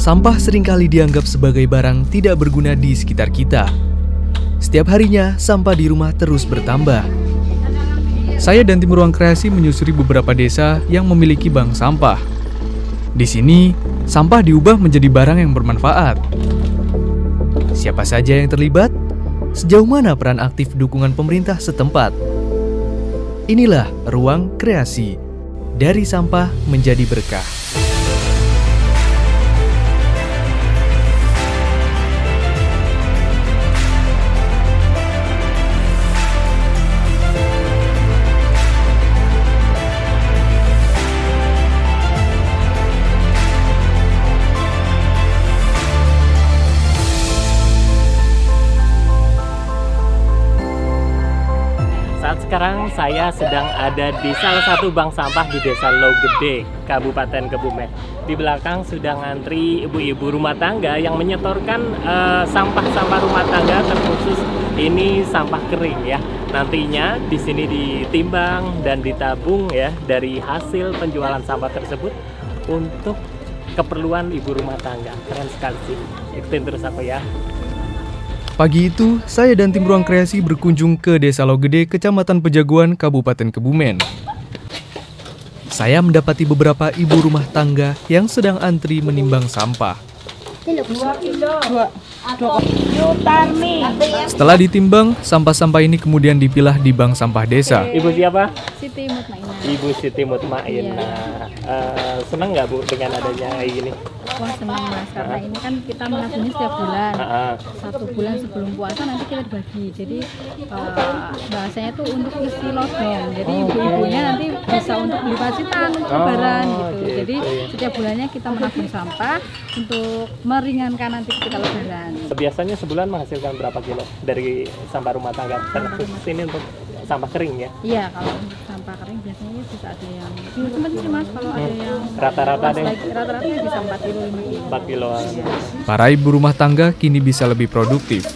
Sampah seringkali dianggap sebagai barang tidak berguna di sekitar kita. Setiap harinya, sampah di rumah terus bertambah. Saya dan tim Ruang Kreasi menyusuri beberapa desa yang memiliki bank sampah. Di sini, sampah diubah menjadi barang yang bermanfaat. Siapa saja yang terlibat? Sejauh mana peran aktif dukungan pemerintah setempat? Inilah Ruang Kreasi. Dari sampah menjadi berkah. Sekarang saya sedang ada di salah satu bank sampah di Desa Logede, Kabupaten Kebumen. Di belakang sudah ngantri ibu-ibu rumah tangga yang menyetorkan sampah-sampah rumah tangga, terkhusus ini sampah kering ya. Nantinya di sini ditimbang dan ditabung ya dari hasil penjualan sampah tersebut untuk keperluan ibu rumah tangga. Keren sekali sih. Ikutin terus aku ya. Pagi itu, saya dan tim Ruang Kreasi berkunjung ke Desa Logede, Kecamatan Pejaguan, Kabupaten Kebumen. Saya mendapati beberapa ibu rumah tangga yang sedang antri menimbang sampah. Setelah ditimbang, sampah-sampah ini kemudian dipilah di bank sampah desa. Ibu siapa? Siti Mutmainah. Ibu Siti Mutmainah. Senang nggak Bu dengan adanya kayak gini? Wah, senang Mas, karena ini kan kita menabungnya setiap bulan. 1 bulan sebelum puasa nanti kita dibagi. Jadi bahasanya tuh untuk isi lodong. Jadi ibu-ibunya nanti bisa untuk beli pacitan, lebaran gitu. Jadi setiap bulannya kita menabung sampah untuk meringankan nanti ketika lebaran. Biasanya sebulan menghasilkan berapa kilo dari sampah rumah tangga? Terkhusus ini untuk sampah kering ya? Iya, kalau untuk sampah kering biasanya bisa ada yang macam-macam sih Mas. Kalau ada yang rata-rata deh. Rata-rata bisa 4 kilo, 5 kilo. 4 kilo. Iya. Para ibu rumah tangga kini bisa lebih produktif.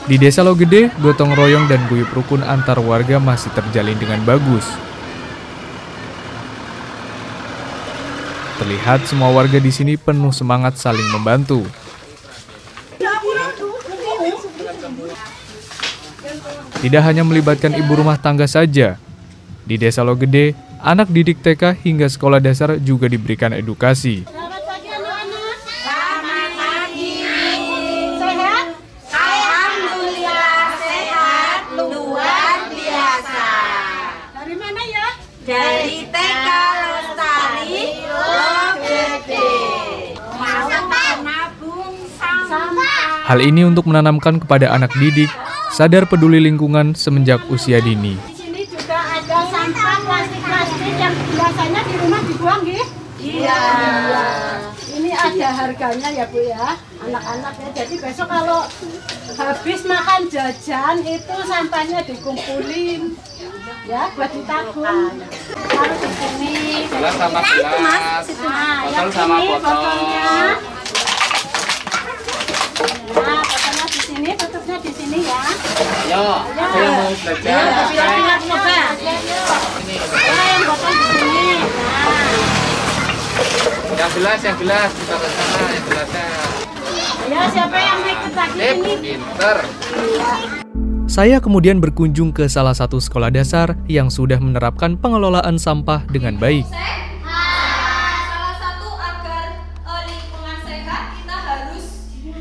Di Desa Logede, gotong royong dan guyup rukun antar warga masih terjalin dengan bagus. Terlihat semua warga di sini penuh semangat saling membantu. Tidak hanya melibatkan ibu rumah tangga saja. Di Desa Logede, anak didik TK hingga sekolah dasar juga diberikan edukasi. Selamat pagi anak-anak. Selamat pagi. Sehat? Alhamdulillah sehat, luar biasa. Dari mana ya? Dari TK Lestari Logede. Mau menabung sampah. Hal ini untuk menanamkan kepada anak didik sadar peduli lingkungan semenjak usia dini. Di sini juga ada sampah plastik-plastik yang biasanya di rumah dibuang, gitu? Iya. Ini ada harganya ya Bu ya, anak-anaknya. Jadi besok kalau habis makan jajan itu sampahnya dikumpulin, ya buat ditabung. Harus di sini. Gelas sama gelas. Nah, Botol yang sama ini botol. botolnya. Nah, botolnya di sini, tutupnya di sini ya. Ayo, aku yang mau belajar. Pilih-pilih coba. Nah, yang botol di sini. Nah. Yang gelas kita ke sana, yang gelasnya. Ya, siapa yang mau ikut lagi ini? Pinter. Saya kemudian berkunjung ke salah satu sekolah dasar yang sudah menerapkan pengelolaan sampah dengan baik. Salah satu agar lingkungan sehat, kita harus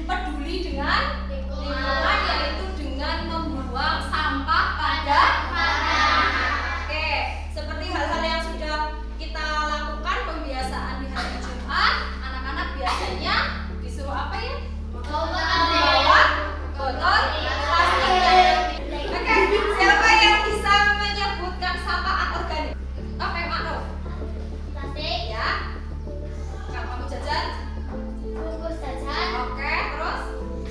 peduli dengan lingkungan, yaitu dengan membuang sampah pada wadah. Oke, seperti hal-hal yang sudah kita lakukan pembiasaan di hari Jumat, anak-anak biasanya disuruh apa ya? Membawa botol plastik. Oke, siapa yang bisa menyebutkan sampah anorganik? Oke, Ma'ruf. Plastik ya. Kalau kamu jajan? Bungkus jajan. Oke, terus?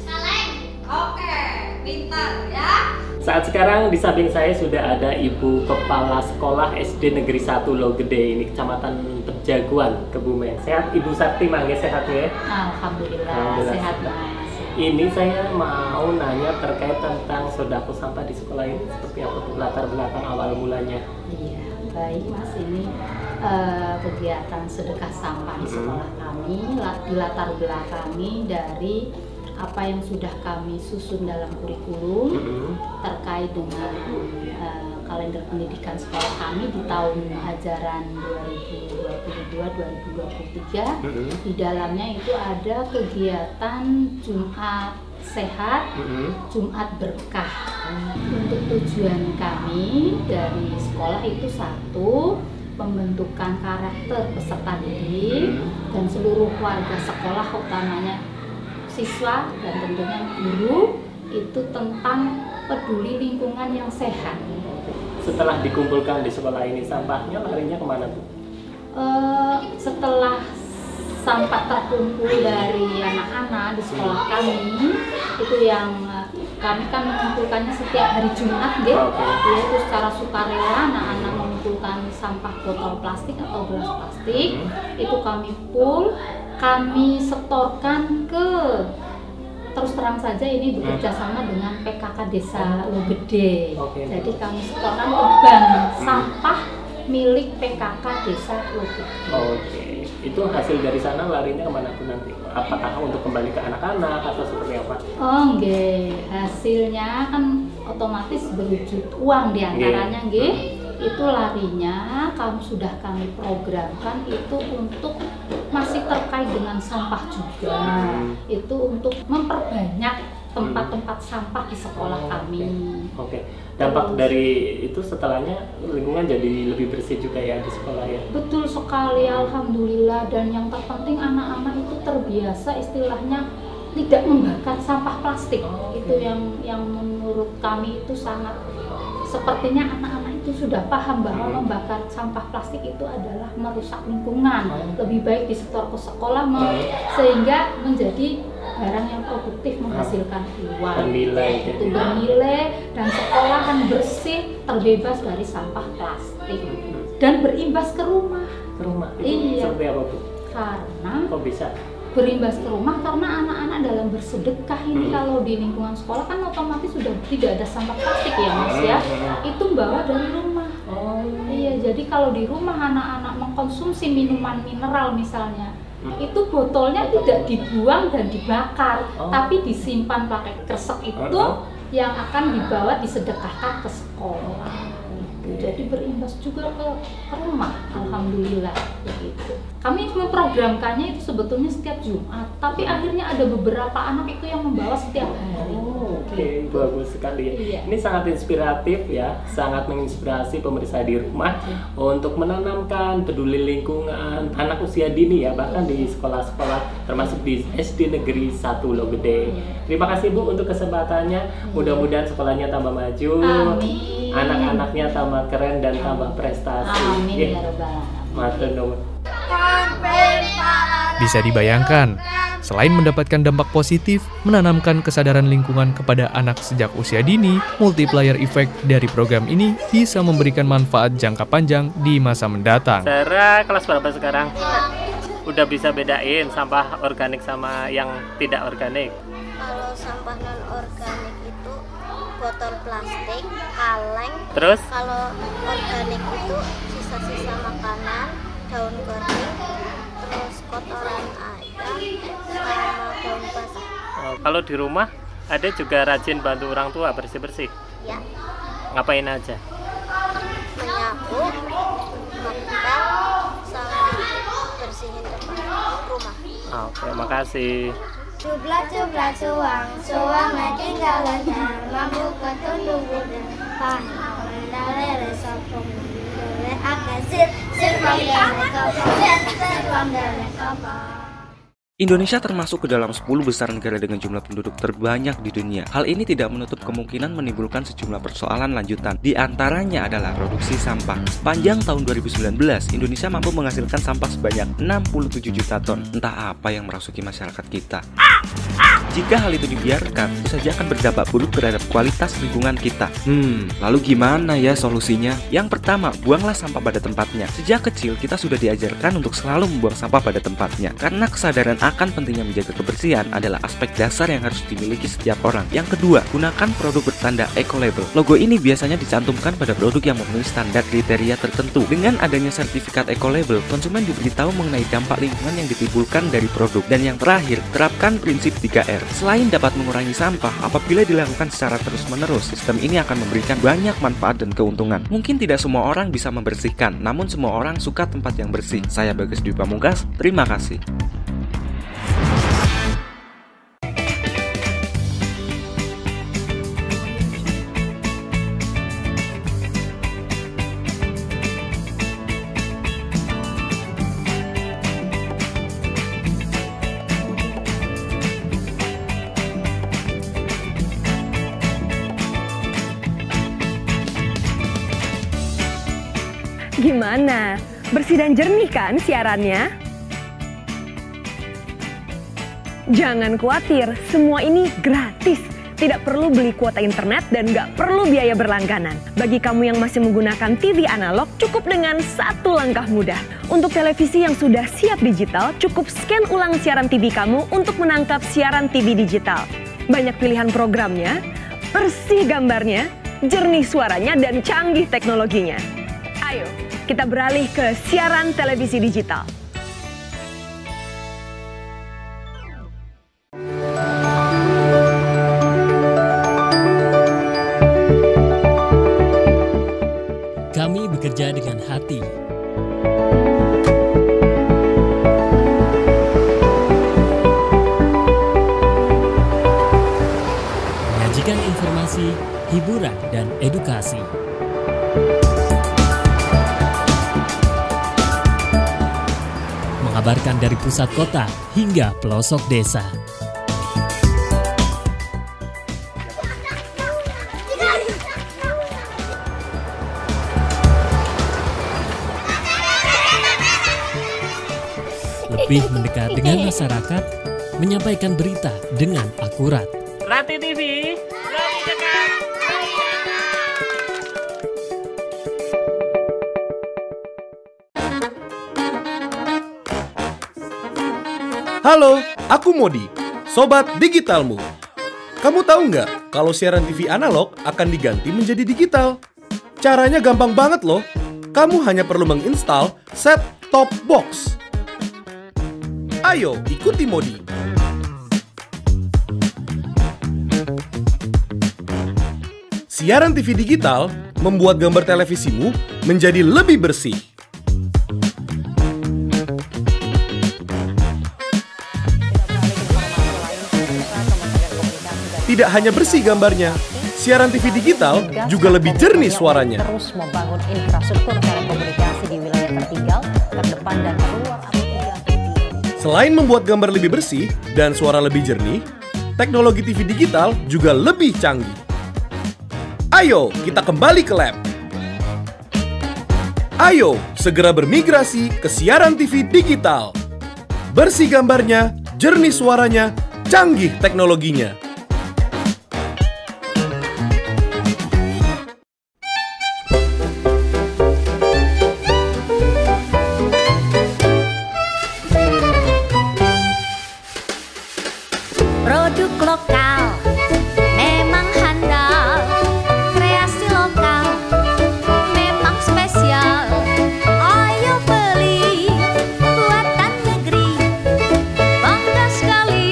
Kaleng. Oke, pintar ya. Saat sekarang di samping saya sudah ada Ibu Kepala Sekolah SD Negeri 1 Logede, ini Kecamatan Pejaguan, Kebumen. Sehat Ibu Sakti, mangga sehat ya? Alhamdulillah, sehat Mas. Ini saya mau nanya terkait tentang sodako sampah di sekolah ini, seperti apa latar belakang awal mulanya? Iya. baik Mas, ini kegiatan sedekah sampah di sekolah kami dilatar belakangi dari apa yang sudah kami susun dalam kurikulum terkait dengan kalender pendidikan sekolah kami di tahun ajaran 2022-2023. Di dalamnya itu ada kegiatan Jumat Sehat, Jumat Berkah. Untuk tujuan kami dari sekolah itu satu, pembentukan karakter peserta didik dan seluruh warga sekolah, utamanya siswa dan tentunya guru, itu tentang peduli lingkungan yang sehat. Setelah dikumpulkan di sekolah ini, sampahnya larinya kemana Bu? Setelah sampah terkumpul dari anak-anak di sekolah kami, itu yang kami kan mengumpulkannya setiap hari Jumat, yaitu secara sukarela anak-anak mengumpulkan sampah botol plastik atau gelas plastik, itu kami pool, kami setorkan ke, terus terang saja ini bekerja sama dengan PKK Desa Logede. Jadi kami setorkan ke bank sampah milik PKK Desa Logede. Itu hasil dari sana larinya kemana tuh nanti? Apakah untuk kembali ke anak-anak atau seperti apa? Hasilnya kan otomatis berwujud uang diantaranya, itu larinya sudah kami programkan itu untuk masih terkait dengan sampah juga, itu untuk memperbanyak tempat-tempat sampah di sekolah kami. Dampak dari itu setelahnya lingkungan jadi lebih bersih juga ya di sekolah ya? Betul sekali, alhamdulillah. Dan yang terpenting anak-anak itu terbiasa istilahnya tidak membakar sampah plastik. Itu yang menurut kami itu sangat, sepertinya anak-anak itu sudah paham bahwa membakar sampah plastik itu adalah merusak lingkungan. Lebih baik disetor ke sekolah sehingga menjadi barang yang produktif, menghasilkan uang, itu bernilai, dan sekolahan bersih, terbebas dari sampah plastik dan berimbas ke rumah. Itu seperti apa Bu? Karena kok bisa berimbas ke rumah? Karena anak-anak dalam bersedekah ini kalau di lingkungan sekolah kan otomatis sudah tidak ada sampah plastik ya Mas ya, itu bawa dari rumah. Jadi kalau di rumah anak-anak mengkonsumsi minuman mineral misalnya, itu botolnya tidak dibuang dan dibakar, tapi disimpan pakai kresek itu yang akan dibawa disedekahkan ke sekolah. Jadi berimbas juga ke rumah, alhamdulillah begitu. Kami memprogramkannya itu sebetulnya setiap Jumat, tapi akhirnya ada beberapa anak itu yang membawa setiap hari. Bagus sekali ya. Ini sangat inspiratif ya, sangat menginspirasi pemirsa di rumah untuk menanamkan peduli lingkungan anak usia dini ya, bahkan di sekolah-sekolah termasuk di SD Negeri 1 Logede. Terima kasih Bu untuk kesempatannya. Mudah-mudahan sekolahnya tambah maju. Amin. Anak-anaknya tambah keren dan tambah prestasi. Amin ya Rabbal Alamin. Bisa dibayangkan, selain mendapatkan dampak positif, menanamkan kesadaran lingkungan kepada anak sejak usia dini, multiplier effect dari program ini bisa memberikan manfaat jangka panjang di masa mendatang. Sarah kelas berapa sekarang? Udah bisa bedain sampah organik sama yang tidak organik? Kalau sampah non organik itu botol plastik, kaleng. Terus? Kalau organik itu sisa-sisa makanan, daun kering, terus kotoran ayam, sama daun basah. Kalau di rumah ada juga rajin bantu orang tua bersih-bersih? Ya. Ngapain aja? Menyapu, ngepel, sama bersihin depan rumah. Oke, makasih. Cupla cuang, cuang ketinggalan, mampu ketunduk budan, pandalere sopong, dole akasir, sirpandale kapal. Indonesia termasuk ke dalam 10 besar negara dengan jumlah penduduk terbanyak di dunia. Hal ini tidak menutup kemungkinan menimbulkan sejumlah persoalan lanjutan. Di antaranya adalah produksi sampah. Sepanjang tahun 2019, Indonesia mampu menghasilkan sampah sebanyak 67 juta ton. Entah apa yang merasuki masyarakat kita. Jika hal itu dibiarkan, tentu saja akan berdampak buruk terhadap kualitas lingkungan kita. Lalu gimana ya solusinya? Yang pertama, buanglah sampah pada tempatnya. Sejak kecil kita sudah diajarkan untuk selalu membuang sampah pada tempatnya. Karena kesadaran akan pentingnya menjaga kebersihan adalah aspek dasar yang harus dimiliki setiap orang. Yang kedua, gunakan produk bertanda eco-label. Logo ini biasanya dicantumkan pada produk yang memenuhi standar kriteria tertentu. Dengan adanya sertifikat eco-label, konsumen diberitahu mengenai dampak lingkungan yang ditimbulkan dari produk. Dan yang terakhir, terapkan prinsip 3R. Selain dapat mengurangi sampah, apabila dilakukan secara terus-menerus, sistem ini akan memberikan banyak manfaat dan keuntungan. Mungkin tidak semua orang bisa membersihkan, namun semua orang suka tempat yang bersih. Saya Bagas Dwi Pamungkas, terima kasih. Gimana? Bersih dan jernih kan siarannya? Jangan khawatir, semua ini gratis. Tidak perlu beli kuota internet dan nggak perlu biaya berlangganan. Bagi kamu yang masih menggunakan TV analog, cukup dengan satu langkah mudah. Untuk televisi yang sudah siap digital, cukup scan ulang siaran TV kamu untuk menangkap siaran TV digital. Banyak pilihan programnya, bersih gambarnya, jernih suaranya, dan canggih teknologinya. Ayo, kita beralih ke siaran televisi digital. Kami bekerja dengan hati. Menyajikan informasi, hiburan, dan edukasi. Mengabarkan dari pusat kota hingga pelosok desa. Lebih mendekat dengan masyarakat, menyampaikan berita dengan akurat. Rati TV, lebih dekat. Halo, aku Modi, Sobat Digitalmu. Kamu tahu nggak kalau siaran TV analog akan diganti menjadi digital? Caranya gampang banget loh. Kamu hanya perlu menginstal set-top box. Ayo, ikuti Modi. Siaran TV digital membuat gambar televisimu menjadi lebih bersih. Tidak hanya bersih gambarnya, siaran TV digital juga lebih jernih suaranya. Terus membangun infrastruktur telekomunikasi di wilayah tertinggal, terdepan dan terluar. Selain membuat gambar lebih bersih dan suara lebih jernih, teknologi TV digital juga lebih canggih. Ayo, kita kembali ke lab. Ayo, segera bermigrasi ke siaran TV digital. Bersih gambarnya, jernih suaranya, canggih teknologinya. Produk lokal memang handal, kreasi lokal memang spesial. Ayo beli buatan negeri, bangga sekali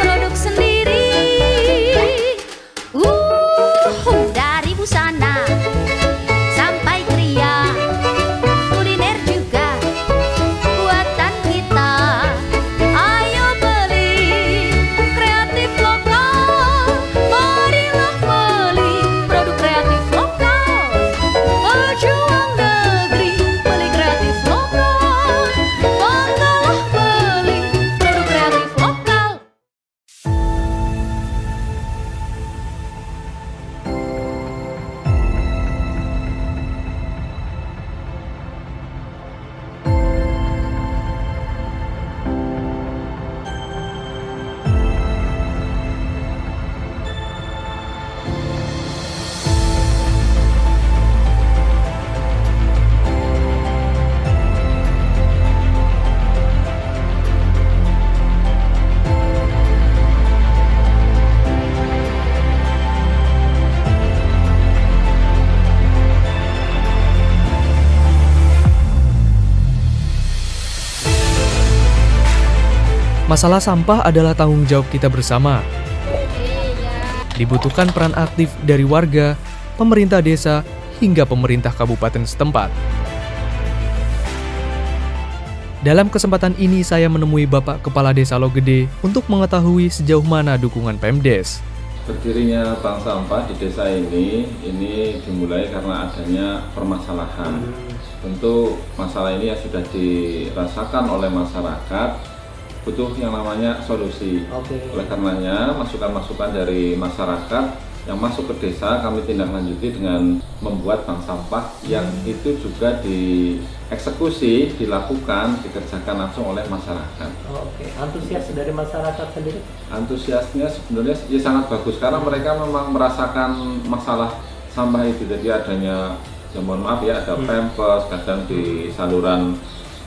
produk sendiri. Masalah sampah adalah tanggung jawab kita bersama. Dibutuhkan peran aktif dari warga, pemerintah desa, hingga pemerintah kabupaten setempat. Dalam kesempatan ini saya menemui Bapak Kepala Desa Logede untuk mengetahui sejauh mana dukungan Pemdes. Berdirinya bank sampah di desa ini dimulai karena adanya permasalahan. Tentu masalah ini yang sudah dirasakan oleh masyarakat, butuh yang namanya solusi. Oleh karenanya masukan-masukan dari masyarakat yang masuk ke desa kami tindak lanjuti dengan membuat bank sampah yang itu juga dieksekusi, dikerjakan langsung oleh masyarakat. Antusias dari masyarakat sendiri? Antusiasnya sebenarnya ya sangat bagus karena mereka memang merasakan masalah sampah itu. Jadi adanya, ya mohon maaf ya, ada pampers, kadang di saluran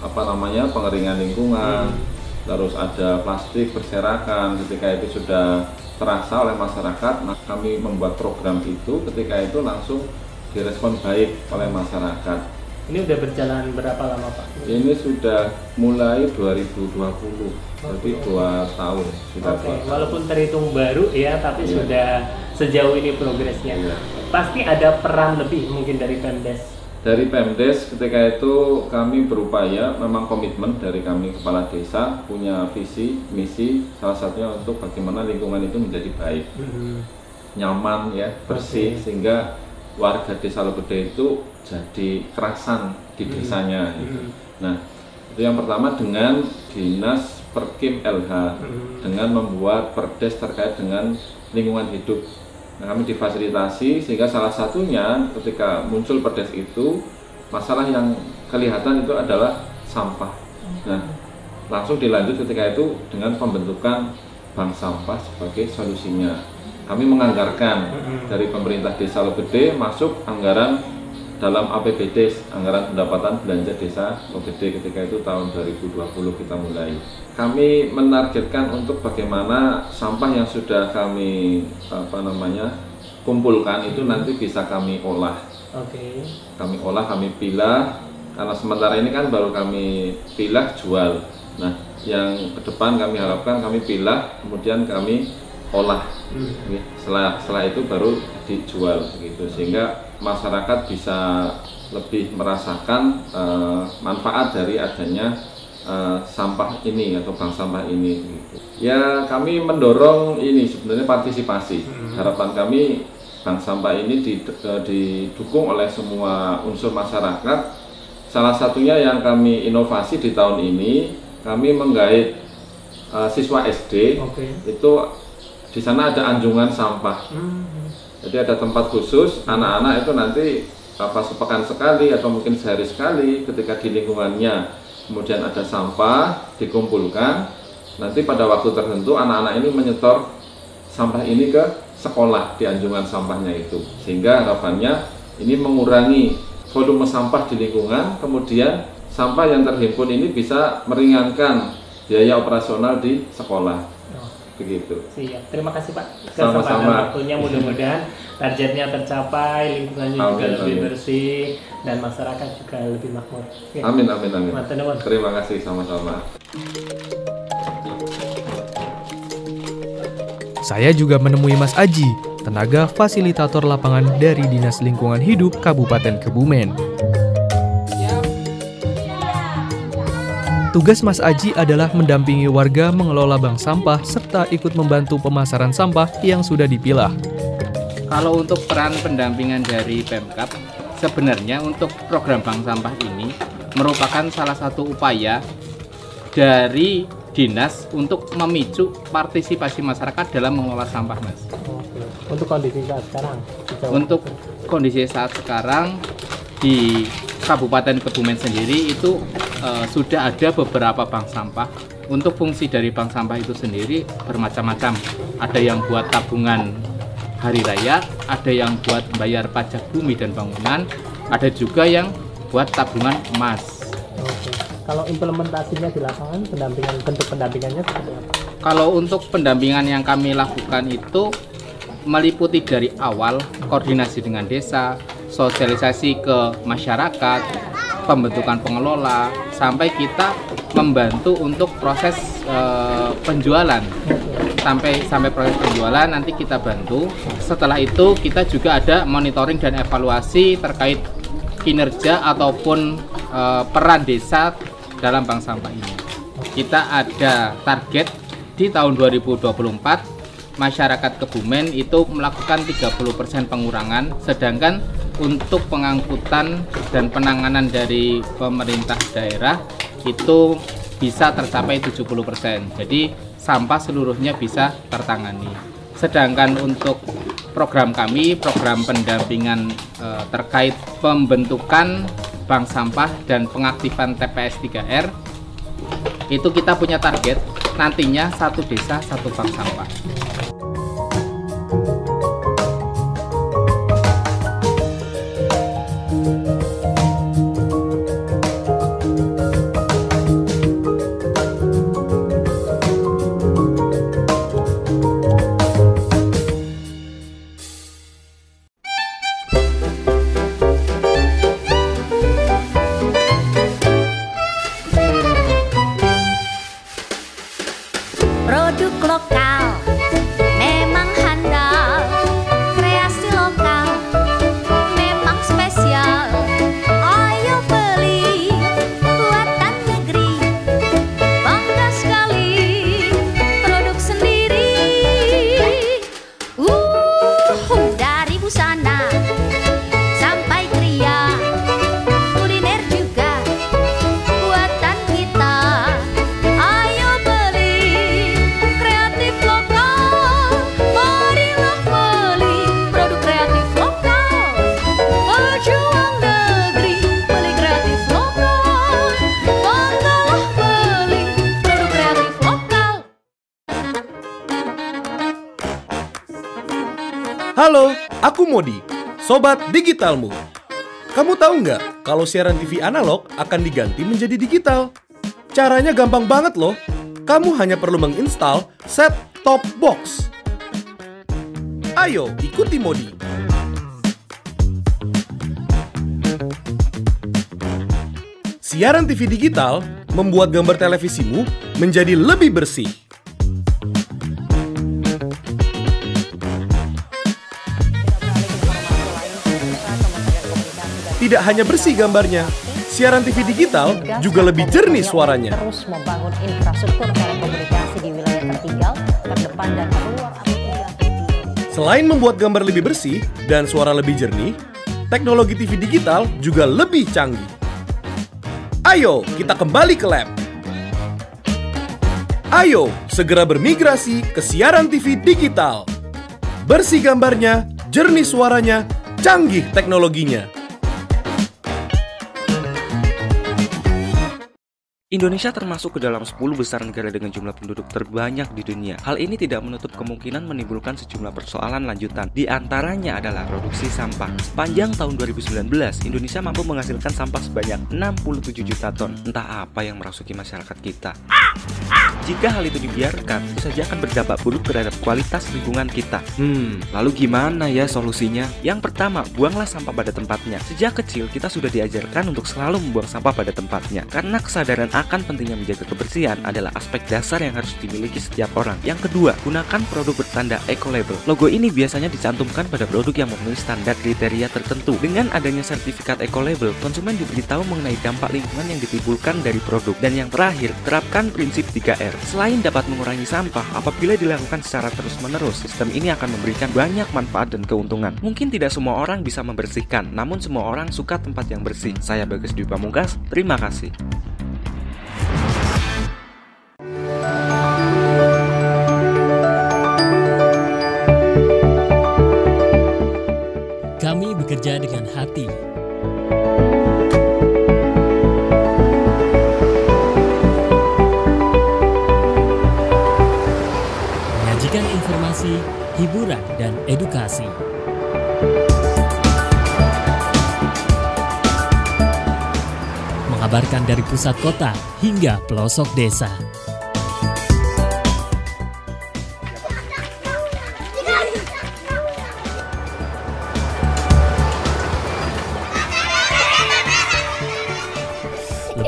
pengeringan lingkungan, terus ada plastik berserakan. Ketika itu sudah terasa oleh masyarakat, kami membuat program itu, ketika itu langsung direspon baik oleh masyarakat. Ini udah berjalan berapa lama Pak? Ini sudah mulai 2020, jadi 2 tahun. Walaupun terhitung baru ya, tapi sudah sejauh ini progresnya. Pasti ada peran lebih mungkin dari Pemdes. Dari Pemdes ketika itu kami berupaya, memang komitmen dari kami kepala desa punya visi, misi, salah satunya untuk bagaimana lingkungan itu menjadi baik, nyaman ya, bersih, sehingga warga desa Logede itu jadi kerasan di desanya. Nah, itu yang pertama dengan Dinas Perkim LH, dengan membuat perdes terkait dengan lingkungan hidup. Nah, kami difasilitasi sehingga salah satunya ketika muncul perdes itu, masalah yang kelihatan itu adalah sampah. Nah, langsung dilanjut ketika itu dengan pembentukan bank sampah sebagai solusinya. Kami menganggarkan dari pemerintah desa Logede masuk anggaran dalam APBD, anggaran pendapatan belanja desa Logede, ketika itu tahun 2020 kita mulai. Kami menargetkan untuk bagaimana sampah yang sudah kami kumpulkan itu nanti bisa kami olah. Kami olah, kami pilah, karena sementara ini kan baru kami pilah jual. Nah, yang ke depan kami harapkan kami pilah, kemudian kami olah. Setelah itu baru dijual gitu, sehingga masyarakat bisa lebih merasakan manfaat dari adanya sampah ini atau bank sampah ini gitu. Ya, kami mendorong ini sebenarnya partisipasi. Harapan kami bank sampah ini didukung oleh semua unsur masyarakat. Salah satunya yang kami inovasi di tahun ini, kami menggait siswa SD. Itu di sana ada anjungan sampah. Jadi ada tempat khusus, anak-anak itu nanti sepekan sekali atau mungkin sehari sekali ketika di lingkungannya kemudian ada sampah dikumpulkan, nanti pada waktu tertentu anak-anak ini menyetor sampah ini ke sekolah di anjungan sampahnya itu, sehingga harapannya ini mengurangi volume sampah di lingkungan, kemudian sampah yang terhimpun ini bisa meringankan biaya operasional di sekolah. Begitu. Siap. Terima kasih Pak. Sama-sama. Waktunya, mudah-mudahan targetnya tercapai, lingkungannya juga lebih bersih dan masyarakat juga lebih makmur. Amin, amin, amin. Matur. Terima kasih, sama-sama. Saya juga menemui Mas Aji, tenaga fasilitator lapangan dari Dinas Lingkungan Hidup Kabupaten Kebumen. Tugas Mas Aji adalah mendampingi warga mengelola bank sampah serta ikut membantu pemasaran sampah yang sudah dipilah. Kalau untuk peran pendampingan dari Pemkab, sebenarnya untuk program bank sampah ini merupakan salah satu upaya dari dinas untuk memicu partisipasi masyarakat dalam mengelola sampah, Mas. Untuk kondisi saat sekarang? Untuk kondisi saat sekarang di Kabupaten Kebumen sendiri itu sudah ada beberapa bank sampah. Untuk fungsi dari bank sampah itu sendiri bermacam-macam. Ada yang buat tabungan hari raya, ada yang buat bayar pajak bumi dan bangunan, ada juga yang buat tabungan emas. Kalau implementasinya di lapangan, bentuk pendampingannya seperti apa? Kalau untuk pendampingan yang kami lakukan itu meliputi dari awal koordinasi dengan desa, sosialisasi ke masyarakat, pembentukan pengelola, sampai kita membantu untuk proses penjualan. Sampai proses penjualan nanti kita bantu. Setelah itu kita juga ada monitoring dan evaluasi terkait kinerja ataupun peran desa dalam bank sampah ini. Kita ada target di tahun 2024 masyarakat Kebumen itu melakukan 30% pengurangan, sedangkan untuk pengangkutan dan penanganan dari pemerintah daerah itu bisa tercapai 70%. Jadi sampah seluruhnya bisa tertangani. Sedangkan untuk program kami, program pendampingan terkait pembentukan bank sampah dan pengaktifan TPS 3R, itu kita punya target nantinya satu desa satu bank sampah. Produk lokal memang handal, kreasi lokal memang spesial. Ayo beli buatan negeri, bangga sekali produk sendiri. Dari busana sampai kria, kuliner juga buatan kita. Ayo beli kreatif lokal, marilah beli produk kreatif lokal. Pejuang negeri, beli kreatif lokal, banggalah beli produk kreatif lokal. Halo, aku Modi, Sobat Digitalmu. Kamu tahu nggak kalau siaran TV analog akan diganti menjadi digital? Caranya gampang banget loh. Kamu hanya perlu menginstal set-top box. Ayo, ikuti Modi. Siaran TV digital membuat gambar televisimu menjadi lebih bersih. Tidak hanya bersih gambarnya, siaran TV digital juga lebih jernih suaranya. Terus membangun infrastruktur telekomunikasi di wilayah tertinggal, terdepan dan terluar. Selain membuat gambar lebih bersih dan suara lebih jernih, teknologi TV digital juga lebih canggih. Ayo, kita kembali ke lab. Ayo, segera bermigrasi ke siaran TV digital. Bersih gambarnya, jernih suaranya, canggih teknologinya. Indonesia termasuk ke dalam 10 besar negara dengan jumlah penduduk terbanyak di dunia. Hal ini tidak menutup kemungkinan menimbulkan sejumlah persoalan lanjutan. Di antaranya adalah produksi sampah. Sepanjang tahun 2019, Indonesia mampu menghasilkan sampah sebanyak 67 juta ton. Entah apa yang merasuki masyarakat kita. Jika hal itu dibiarkan, tentu saja akan berdampak buruk terhadap kualitas lingkungan kita. Lalu gimana ya solusinya? Yang pertama, buanglah sampah pada tempatnya. Sejak kecil, kita sudah diajarkan untuk selalu membuang sampah pada tempatnya. Karena kesadaran akan pentingnya menjaga kebersihan adalah aspek dasar yang harus dimiliki setiap orang. Yang kedua, gunakan produk bertanda eco-label. Logo ini biasanya dicantumkan pada produk yang memenuhi standar kriteria tertentu. Dengan adanya sertifikat eco-label, konsumen diberitahu mengenai dampak lingkungan yang ditimbulkan dari produk. Dan yang terakhir, terapkan prinsip 3R. Selain dapat mengurangi sampah, apabila dilakukan secara terus-menerus, sistem ini akan memberikan banyak manfaat dan keuntungan. Mungkin tidak semua orang bisa membersihkan, namun semua orang suka tempat yang bersih. Saya Bagas Dwi Pamungkas, terima kasih. Kami bekerja dengan hati. Menyajikan informasi, hiburan, dan edukasi. Mengabarkan dari pusat kota hingga pelosok desa.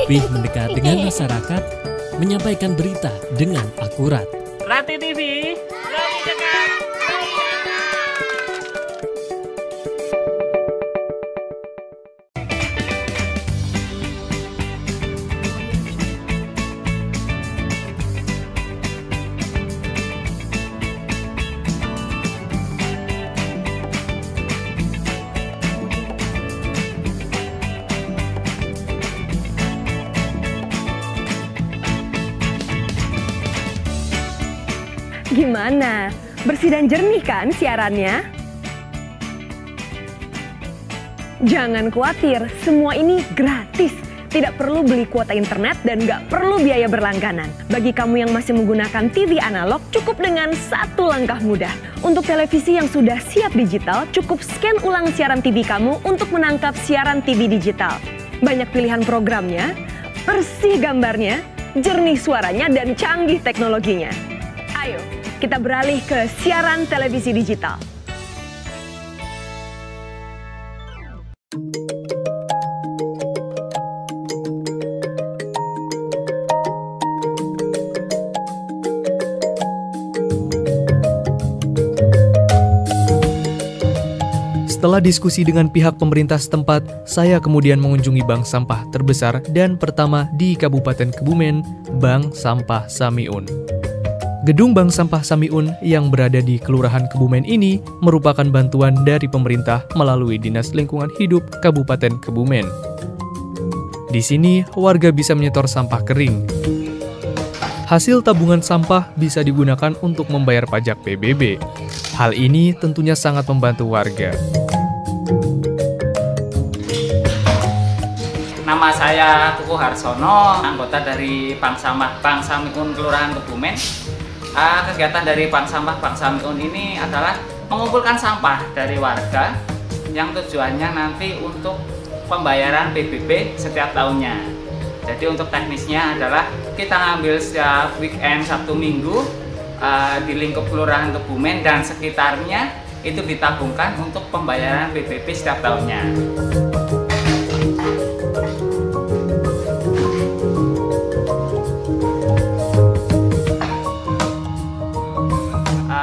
Lebih mendekat dengan masyarakat menyampaikan berita dengan akurat. Rati TV, lebih dekat. Gimana? Bersih dan jernih kan siarannya? Jangan khawatir, semua ini gratis. Tidak perlu beli kuota internet dan nggak perlu biaya berlangganan. Bagi kamu yang masih menggunakan TV analog, cukup dengan satu langkah mudah. Untuk televisi yang sudah siap digital, cukup scan ulang siaran TV kamu untuk menangkap siaran TV digital. Banyak pilihan programnya, bersih gambarnya, jernih suaranya, dan canggih teknologinya. Ayo, kita beralih ke siaran televisi digital. Setelah diskusi dengan pihak pemerintah setempat, saya kemudian mengunjungi bank sampah terbesar dan pertama di Kabupaten Kebumen, Bank Sampah Samiun. Gedung Bank Sampah Samiun yang berada di Kelurahan Kebumen ini merupakan bantuan dari pemerintah melalui Dinas Lingkungan Hidup Kabupaten Kebumen. Di sini, warga bisa menyetor sampah kering. Hasil tabungan sampah bisa digunakan untuk membayar pajak PBB. Hal ini tentunya sangat membantu warga. Nama saya Tuku Harsono, anggota dari Bank Sampah Bank Samiun Kelurahan Kebumen. Kegiatan dari Bank Sampah Bank Samiun ini adalah mengumpulkan sampah dari warga yang tujuannya nanti untuk pembayaran PBB setiap tahunnya. Jadi untuk teknisnya adalah kita ngambil setiap weekend Sabtu Minggu di lingkup Kelurahan Kebumen dan sekitarnya itu ditabungkan untuk pembayaran PBB setiap tahunnya.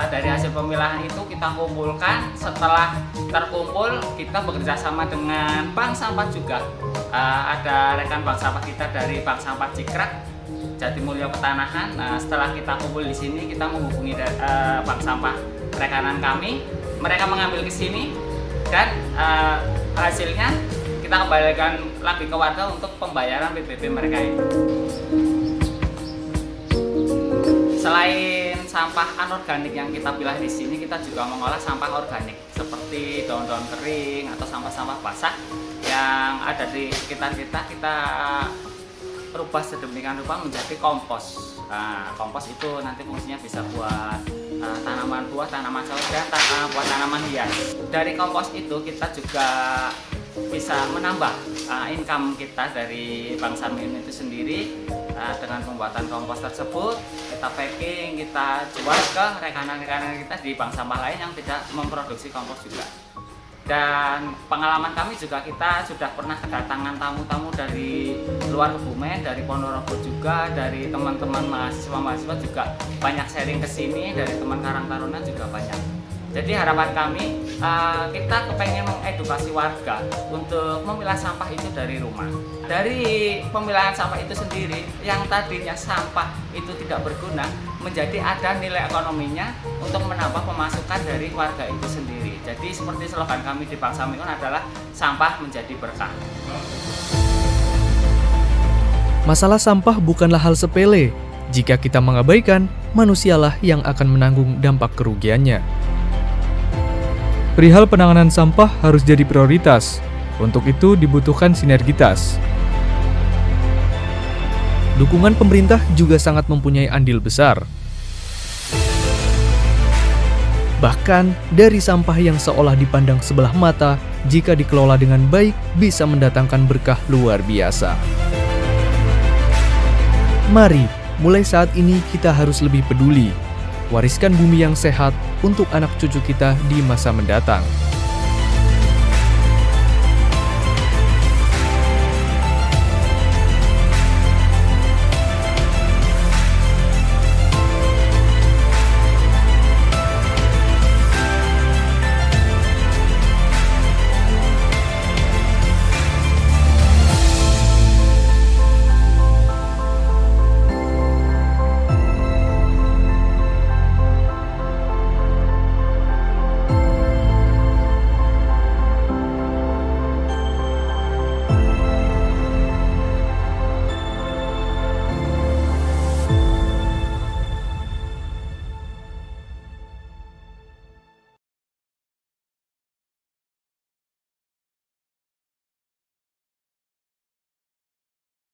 Dari hasil pemilahan itu kita kumpulkan, setelah terkumpul kita bekerja sama dengan bank sampah juga. Ada rekan bank sampah kita dari Bank Sampah Cikrak, Jatimulyo Petanahan. Nah, setelah kita kumpul di sini, kita menghubungi bank sampah rekanan kami. Mereka mengambil ke sini dan hasilnya kita kembalikan lagi ke warga untuk pembayaran PBB mereka itu. Selain sampah anorganik yang kita pilah di sini, kita juga mengolah sampah organik seperti daun-daun kering atau sampah-sampah basah yang ada di sekitar kita rubah sedemikian rupa menjadi kompos. Nah, kompos itu nanti fungsinya bisa buat tanaman buah, tanaman sayur, dan buat tanaman hias. Dari kompos itu kita juga bisa menambah income kita dari Bank Samiun itu sendiri. Dengan pembuatan kompos tersebut, kita packing, kita jual ke rekanan-rekanan kita di bank sampah lain yang tidak memproduksi kompos juga. Dan pengalaman kami juga, kita sudah pernah kedatangan tamu-tamu dari luar Kebumen, dari Ponorogo juga, dari teman-teman mahasiswa-mahasiswa juga banyak sharing ke sini, dari teman Karang Taruna juga banyak. Jadi harapan kami, kita kepengen mengedukasi warga untuk memilah sampah itu dari rumah. Dari pemilahan sampah itu sendiri, yang tadinya sampah itu tidak berguna, menjadi ada nilai ekonominya untuk menambah pemasukan dari warga itu sendiri. Jadi seperti slogan kami di Bank Samiun adalah sampah menjadi berkah. Masalah sampah bukanlah hal sepele. Jika kita mengabaikan, manusialah yang akan menanggung dampak kerugiannya. Perihal penanganan sampah harus jadi prioritas. Untuk itu dibutuhkan sinergitas. Dukungan pemerintah juga sangat mempunyai andil besar. Bahkan dari sampah yang seolah dipandang sebelah mata, jika dikelola dengan baik bisa mendatangkan berkah luar biasa. Mari, mulai saat ini kita harus lebih peduli. Wariskan bumi yang sehat untuk anak cucu kita di masa mendatang.